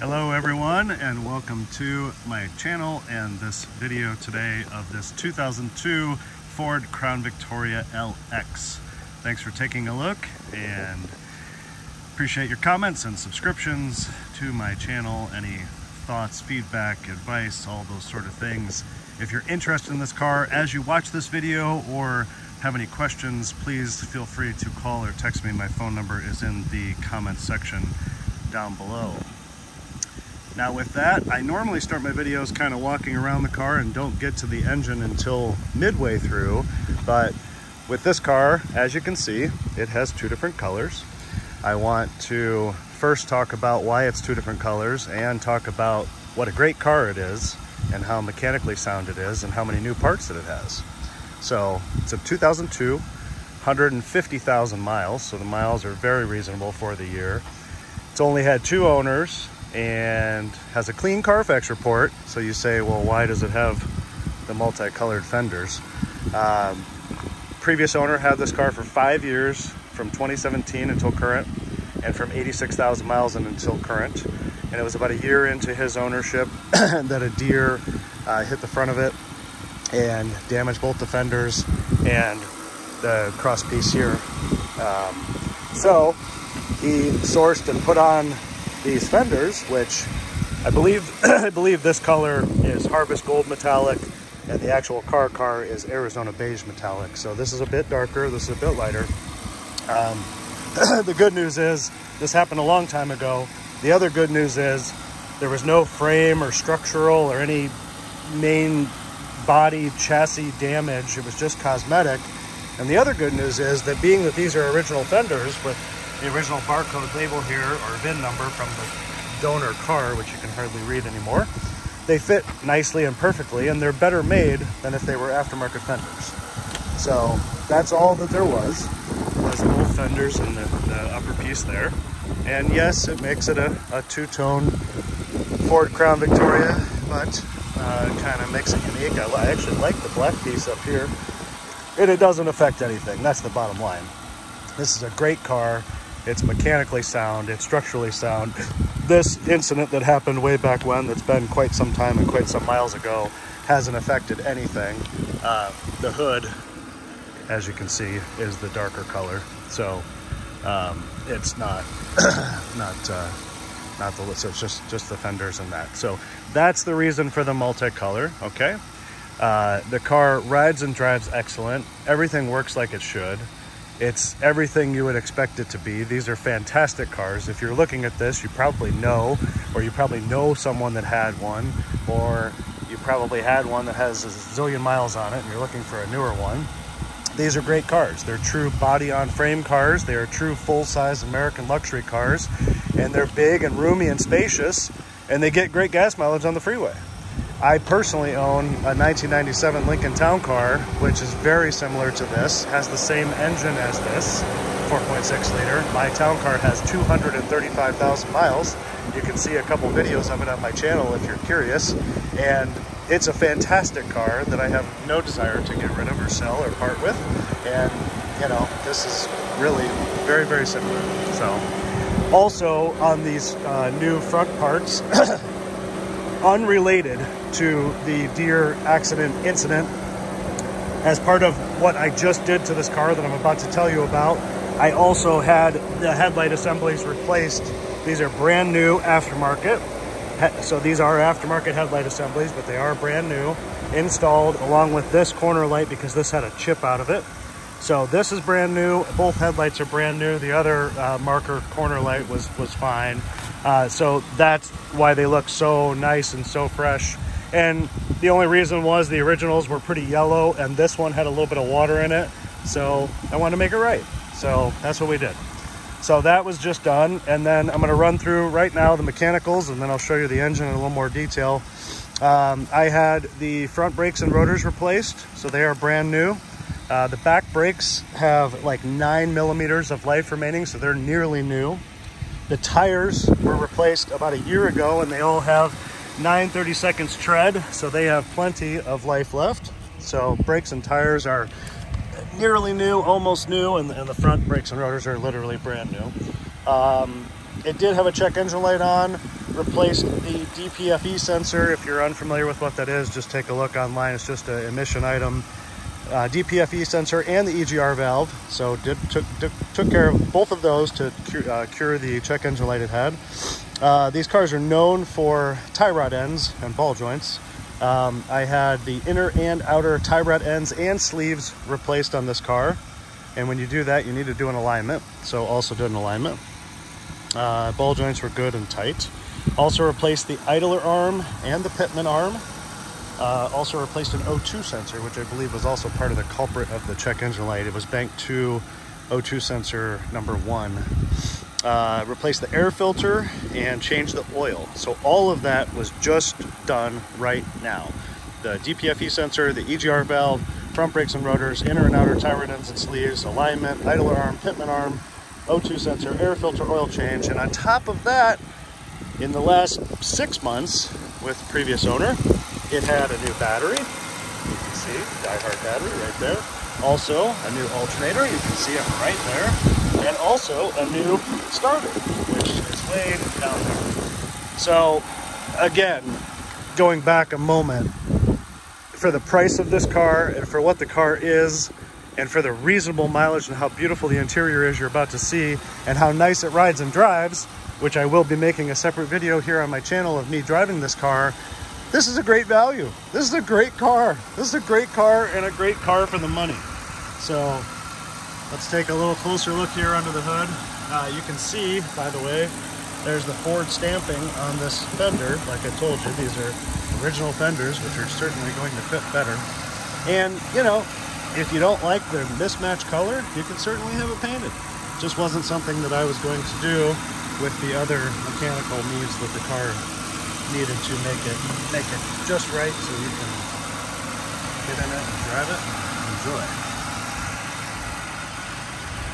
Hello everyone, and welcome to my channel and this video today of this 2002 Ford Crown Victoria LX. Thanks for taking a look and appreciate your comments and subscriptions to my channel. Any thoughts, feedback, advice, all those sort of things. If you're interested in this car as you watch this video or have any questions, please feel free to call or text me. My phone number is in the comments section down below. Now with that, I normally start my videos kind of walking around the car and don't get to the engine until midway through, but with this car, as you can see, it has two different colors. I want to first talk about why it's two different colors and talk about what a great car it is and how mechanically sound it is and how many new parts that it has. So it's a 2002, 150,000 miles, so the miles are very reasonable for the year. It's only had two owners and has a clean Carfax report. So you say, well, why does it have the multicolored fenders? Previous owner had this car for 5 years, from 2017 until current, and from 86,000 miles until current. And it was about a year into his ownership that a deer hit the front of it and damaged both the fenders and the cross piece here. So he sourced and put on these fenders, which I believe this color is Harvest Gold Metallic, and the actual car is Arizona Beige Metallic. So this is a bit darker, this is a bit lighter. The good news is this happened a long time ago. The other good news is there was no frame or structural or any main body chassis damage. It was just cosmetic. And the other good news is that being that these are original fenders with the original barcode label here, or VIN number from the donor car, which you can hardly read anymore, they fit nicely and perfectly, and they're better made than if they were aftermarket fenders. So that's all that there was both fenders and the upper piece there. And yes, it makes it a two-tone Ford Crown Victoria, but kind of makes it unique. I actually like the black piece up here, and it doesn't affect anything. That's the bottom line. This is a great car. It's mechanically sound, it's structurally sound. This incident that happened way back when, that's been quite some time and quite some miles ago, hasn't affected anything. The hood, as you can see, is the darker color. So it's not so it's just the fenders and that. So that's the reason for the multicolor, okay? The car rides and drives excellent. Everything works like it should. It's everything you would expect it to be. These are fantastic cars. If you're looking at this, you probably know, or you probably know someone that had one, or you probably had one that has a zillion miles on it and you're looking for a newer one. These are great cars. They're true body-on-frame cars. They are true full-size American luxury cars, and they're big and roomy and spacious, and they get great gas mileage on the freeway. I personally own a 1997 Lincoln Town Car, which is very similar to this, has the same engine as this, 4.6 liter. My Town Car has 235,000 miles. You can see a couple videos of it on my channel if you're curious. And it's a fantastic car that I have no desire to get rid of or sell or part with. And, you know, this is really very, very similar. So, also on these new front parts, unrelated to the deer accident incident, as part of what I just did to this car that I'm about to tell you about, I also had the headlight assemblies replaced. These are brand new aftermarket. So these are aftermarket headlight assemblies, but they are brand new, installed along with this corner light because this had a chip out of it. So this is brand new. Both headlights are brand new. The other marker corner light was fine. So that's why they look so nice and so fresh. And the only reason was the originals were pretty yellow and this one had a little bit of water in it. So I wanted to make it right. So that's what we did. So that was just done. And then I'm gonna run through right now the mechanicals, and then I'll show you the engine in a little more detail. I had the front brakes and rotors replaced. So they are brand new. The back brakes have like 9 millimeters of life remaining, so they're nearly new. The tires were replaced about a year ago, and they all have 9/32 tread, so they have plenty of life left. So brakes and tires are nearly new, almost new, and the front brakes and rotors are literally brand new. It did have a check engine light on, replaced the DPFE sensor. If you're unfamiliar with what that is, just take a look online. It's just an emission item. DPFE sensor and the EGR valve. So took care of both of those to cure the check engine light it had. These cars are known for tie rod ends and ball joints. I had the inner and outer tie rod ends and sleeves replaced on this car. And when you do that, you need to do an alignment. So also did an alignment. Ball joints were good and tight. Also replaced the idler arm and the pitman arm. Also replaced an O2 sensor, which I believe was also part of the culprit of the check engine light. It was bank 2 O2 sensor number 1. Replaced the air filter and changed the oil. So all of that was just done right now. The DPFE sensor, the EGR valve, front brakes and rotors, inner and outer tie rod ends and sleeves, alignment, idler arm, pitman arm, O2 sensor, air filter, oil change. And on top of that, in the last 6 months with previous owner, it had a new battery. You can see, Die-Hard battery right there. Also, a new alternator. You can see it right there. And also a new starter, which is way down there. So, again, going back a moment, for the price of this car and for what the car is and for the reasonable mileage and how beautiful the interior is you're about to see and how nice it rides and drives, which I will be making a separate video here on my channel of me driving this car, this is a great value. This is a great car. This is a great car and a great car for the money. So let's take a little closer look here under the hood. You can see, by the way, there's the Ford stamping on this fender. Like I told you, these are original fenders, which are certainly going to fit better. And, you know, if you don't like the mismatched color, you can certainly have it painted. Just wasn't something that I was going to do with the other mechanical needs that the car needed to make it just right so you can get in it and drive it and enjoy.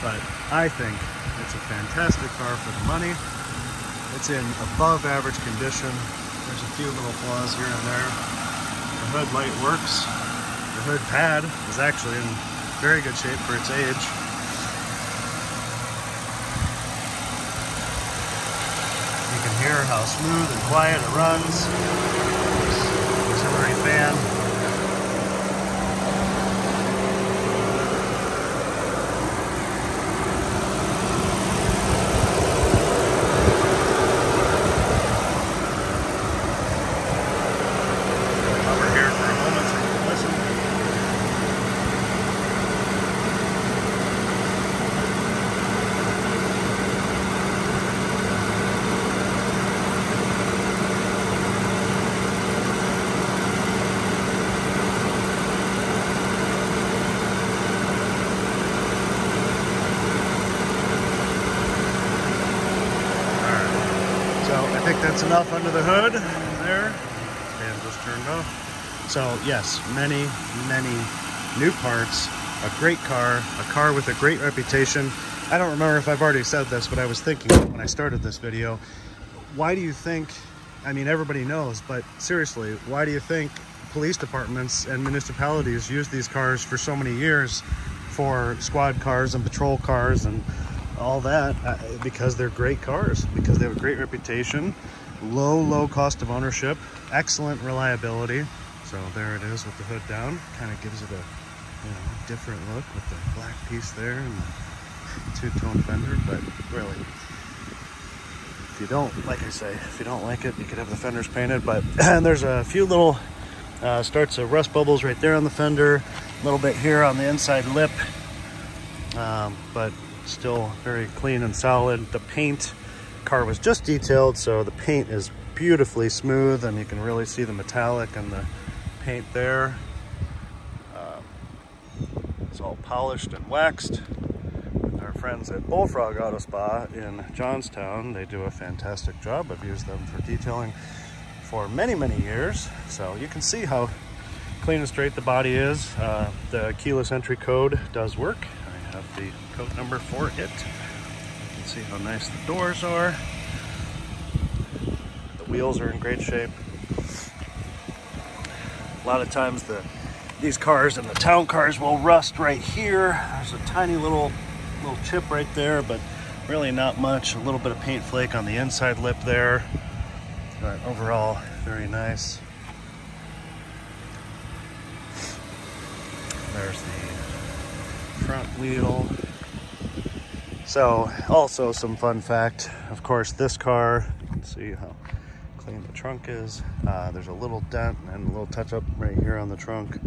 But I think it's a fantastic car for the money. It's in above average condition. There's a few little flaws here and there. The hood light works. The hood pad is actually in very good shape for its age. You can hear how smooth and quiet it runs. Auxiliary fan. I think that's enough under the hood there. Fan just turned off. So yes, many new parts, a great car, a car with a great reputation. I don't remember if I've already said this, but I was thinking when I started this video, why do you think, I mean, everybody knows, but seriously, why do you think police departments and municipalities use these cars for so many years for squad cars and patrol cars and all that? Because they're great cars, because they have a great reputation, low cost of ownership, excellent reliability. So there it is with the hood down. Kind of gives it a different look with the black piece there and the two-tone fender. But really, if you don't, like I say, if you don't like it, you could have the fenders painted. But and there's a few little starts of rust bubbles right there on the fender, a little bit here on the inside lip, but still very clean and solid. The paint, car was just detailed, so the paint is beautifully smooth and you can really see the metallic and the paint there. It's all polished and waxed. Our friends at Bullfrog Auto Spa in Johnstown, they do a fantastic job. I've used them for detailing for many years, so you can see how clean and straight the body is. The keyless entry code does work. I have the code number for it. You can see how nice the doors are. The wheels are in great shape. A lot of times these cars and the town cars will rust right here. There's a tiny little chip right there, but really not much. A little bit of paint flake on the inside lip there, but overall very nice. There's the front wheel. So also some fun fact, of course, this car, let's see how clean the trunk is. There's a little dent and a little touch up right here on the trunk.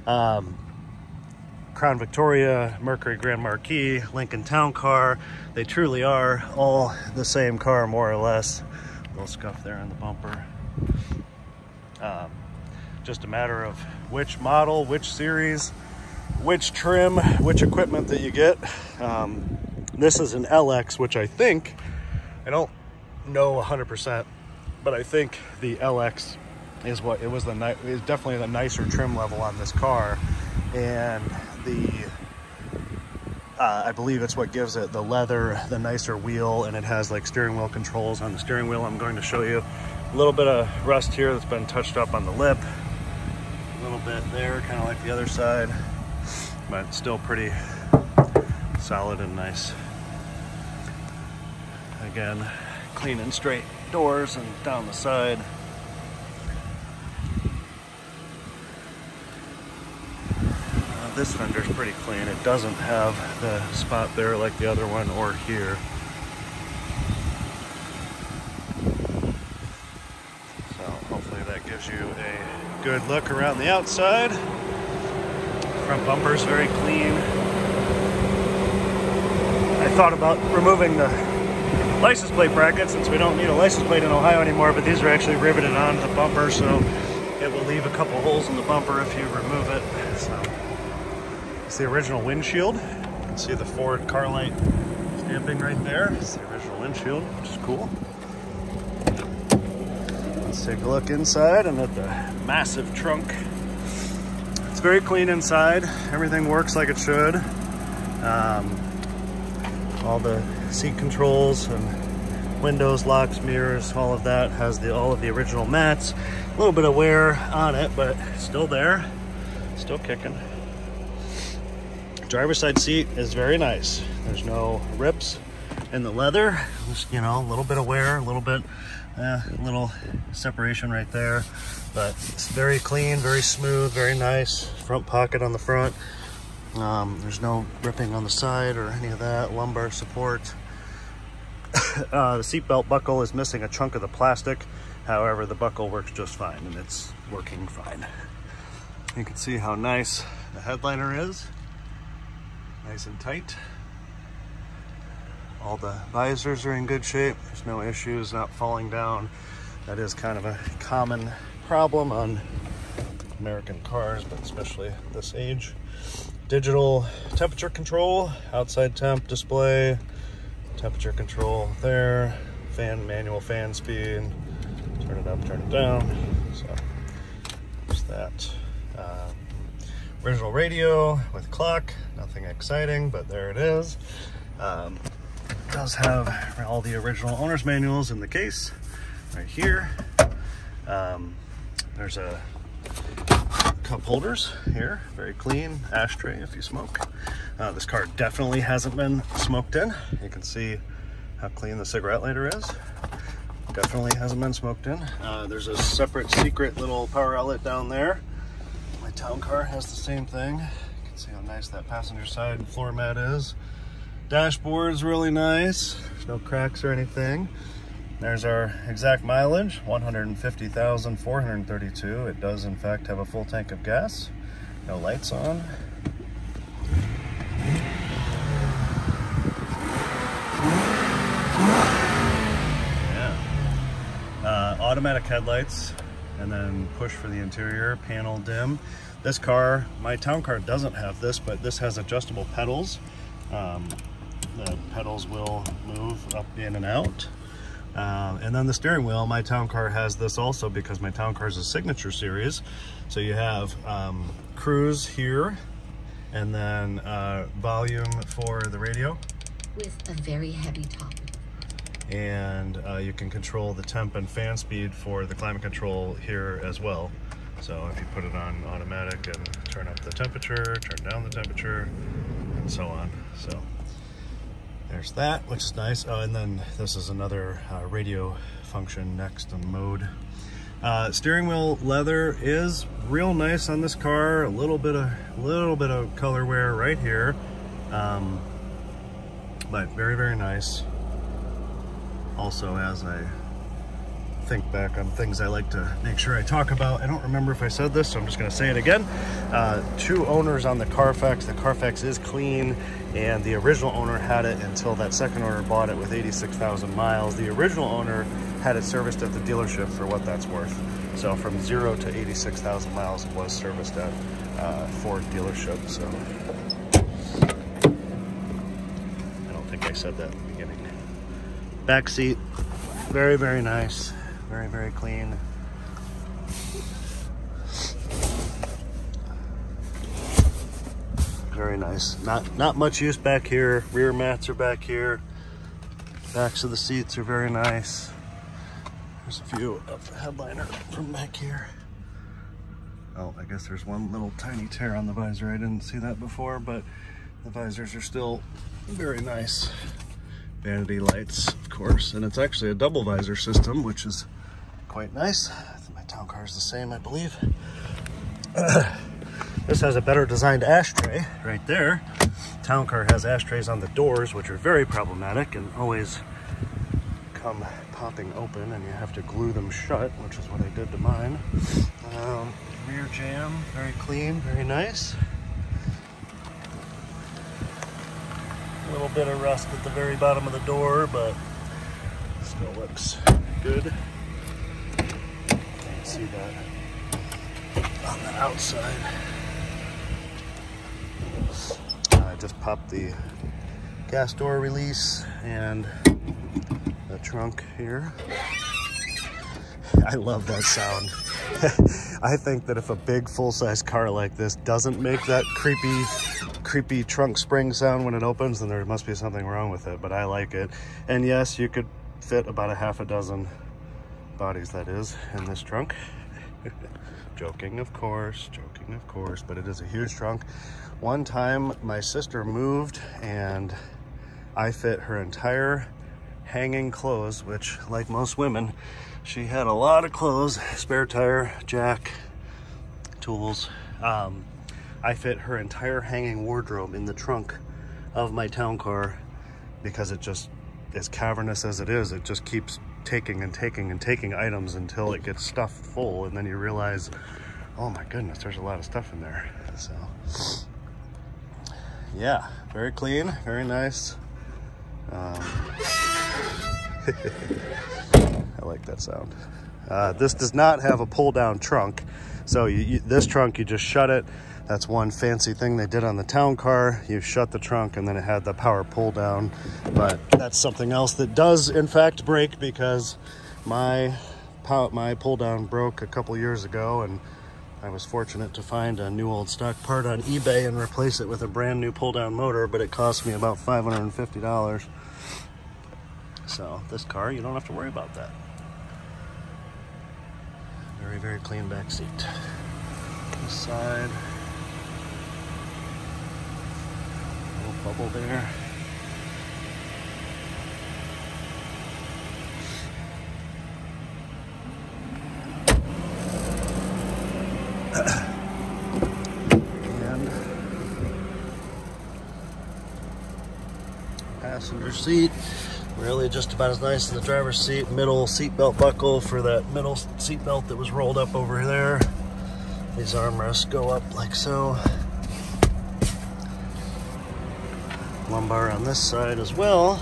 Crown Victoria, Mercury Grand Marquis, Lincoln Town Car, they truly are all the same car, more or less. A little scuff there on the bumper. Just a matter of which model, which series, which trim, which equipment that you get. This is an LX, which I don't know 100%, but I think the LX is what it was. Is definitely the nicer trim level on this car, and I believe it's what gives it the leather, the nicer wheel, and it has like steering wheel controls on the steering wheel. I'm going to show you a little bit of rust here that's been touched up on the lip, a little bit there, kind of like the other side, but still pretty solid and nice. Again, clean and straight doors and down the side. This fender's pretty clean. It doesn't have the spot there like the other one or here. So hopefully that gives you a good look around the outside. Front bumper's very clean. I thought about removing the license plate bracket since we don't need a license plate in Ohio anymore, but these are actually riveted on the bumper, so it will leave a couple holes in the bumper if you remove it. So it's the original windshield. You can see the Ford car light stamping right there. It's the original windshield, which is cool. Let's take a look inside and at the massive trunk. It's very clean inside. Everything works like it should. All the seat controls and windows, locks, mirrors, all of that has all of the original mats. A little bit of wear on it, but still there, still kicking. Driver's side seat is very nice. There's no rips in the leather. Just, you know, a little bit of wear, a little separation right there, but it's very clean, very smooth, very nice. Front pocket on the front. There's no ripping on the side or any of that. Lumbar support. The seatbelt buckle is missing a chunk of the plastic. However, the buckle works just fine, and it's working fine. You can see how nice the headliner is. Nice and tight. All the visors are in good shape. There's no issues, not falling down. That is kind of a common problem on American cars, but especially this age. Digital temperature control, outside temp display, temperature control there, manual fan speed, turn it up, turn it down. So there's that. Original radio with clock, nothing exciting, but there it is. It does have all the original owner's manuals in the case right here. There's a cup holders here, very clean. Ashtray if you smoke. This car definitely hasn't been smoked in. You can see how clean the cigarette lighter is. Definitely hasn't been smoked in. There's a separate secret little power outlet down there. My town car has the same thing. You can see how nice that passenger side floor mat is. Dashboard's really nice. There's no cracks or anything. There's our exact mileage, 150,432. It does in fact have a full tank of gas. No lights on. Yeah. Automatic headlights, and then push for the interior, panel dim. This car, my town car doesn't have this, but this has adjustable pedals. The pedals will move up, in, and out. And then the steering wheel, my town car has this also because my town car is a signature series. So you have cruise here, and then volume for the radio. With a very heavy top. And you can control the temp and fan speed for the climate control here as well. So if you put it on automatic and turn up the temperature, turn down the temperature, and so on. So There's that, which is nice. Oh, and then this is another radio function next on mode. Steering wheel leather is real nice on this car. A little bit of color wear right here, but very, very nice. Also, as I think back on things I like to make sure I talk about, I don't remember if I said this, so I'm just going to say it again. 2 owners on the Carfax. The Carfax is clean, and the original owner had it until that second owner bought it with 86,000 miles. The original owner had it serviced at the dealership for what that's worth. So from 0 to 86,000 miles, it was serviced at Ford dealership. So I don't think I said that in the beginning. Back seat, very, very nice. Very, very clean. Very nice. Not much use back here. Rear mats are back here. Backs of the seats are very nice. There's a view of the headliner from back here. Oh, I guess there's one little tiny tear on the visor. I didn't see that before, but the visors are still very nice. Vanity lights, of course, and it's actually a double visor system, which is quite nice. My town car is the same, I believe. This has a better designed ashtray right there. Town car has ashtrays on the doors, which are very problematic and always come popping open, and you have to glue them shut, which is what I did to mine. Rear jam, very clean, very nice. A little bit of rust at the very bottom of the door, but still looks good. Can't see that on the outside. I just popped the gas door release and the trunk here. I love that sound. I think that if a big full-size car like this doesn't make that creepy trunk spring sound when it opens, then there must be something wrong with it, but I like it. And yes, you could fit about a half a dozen bodies, that is, in this trunk. Joking, of course, but it is a huge trunk. One time my sister moved and I fit her entire hanging clothes, which, like most women, she had a lot of clothes, spare tire, jack, tools. I fit her entire hanging wardrobe in the trunk of my town car because it just, as cavernous as it is, it just keeps taking and taking and taking items until it gets stuffed full, and then you realize, oh my goodness, there's a lot of stuff in there. So yeah, very clean, very nice. I like that sound. This does not have a pull down trunk, so this trunk, you just shut it. That's one fancy thing they did on the town car. You shut the trunk and then it had the power pull down, but that's something else that does in fact break, because my pull down broke a couple years ago, and I was fortunate to find a new old stock part on eBay and replace it with a brand new pull down motor, but it cost me about $550. So this car, you don't have to worry about that. Very, very clean back seat. This side. Little bubble there. And passenger seat. Really just about as nice as the driver's seat. Middle seatbelt buckle for that middle seatbelt that was rolled up over there. These armrests go up like so. Lumbar on this side as well.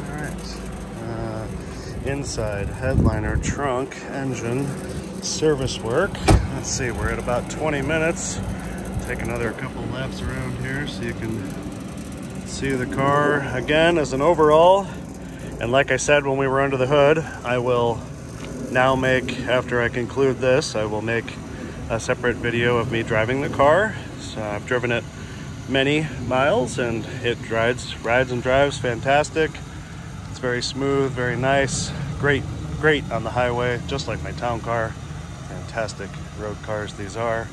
Alright. Inside, headliner, trunk, engine, service work. Let's see, we're at about 20 minutes. Take another couple laps around here so you can see the car again as an overall. And like I said when we were under the hood, I will now make, after I conclude this, I will make a separate video of me driving the car. So I've driven it many miles and it rides and drives fantastic. It's very smooth, very nice, great on the highway, just like my town car. fantastic road cars these are.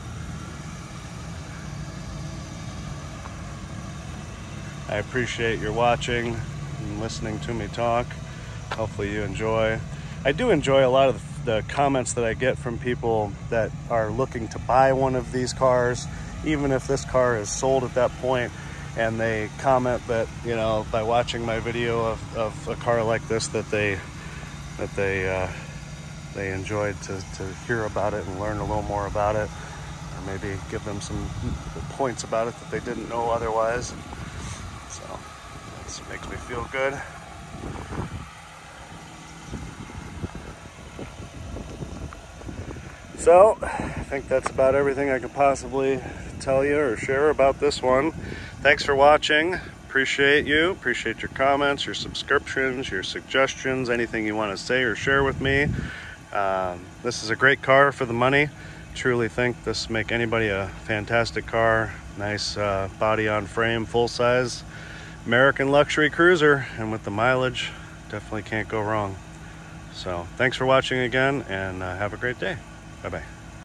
I appreciate your watching and listening to me talk. Hopefully you enjoy. I do enjoy a lot of the comments that I get from people that are looking to buy one of these cars, even if this car is sold at that point, and they comment that, you know, by watching my video of a car like this, that they enjoyed to hear about it and learn a little more about it, or maybe give them some points about it that they didn't know otherwise. So this makes me feel good. So I think that's about everything I could possibly tell you or share about this one. Thanks for watching. Appreciate you. Appreciate your comments, your subscriptions, your suggestions, anything you want to say or share with me. This is a great car for the money. Truly think this make anybody a fantastic car. Nice body on frame, full size American luxury cruiser, and with the mileage, definitely can't go wrong. So thanks for watching again, and have a great day. Bye-bye.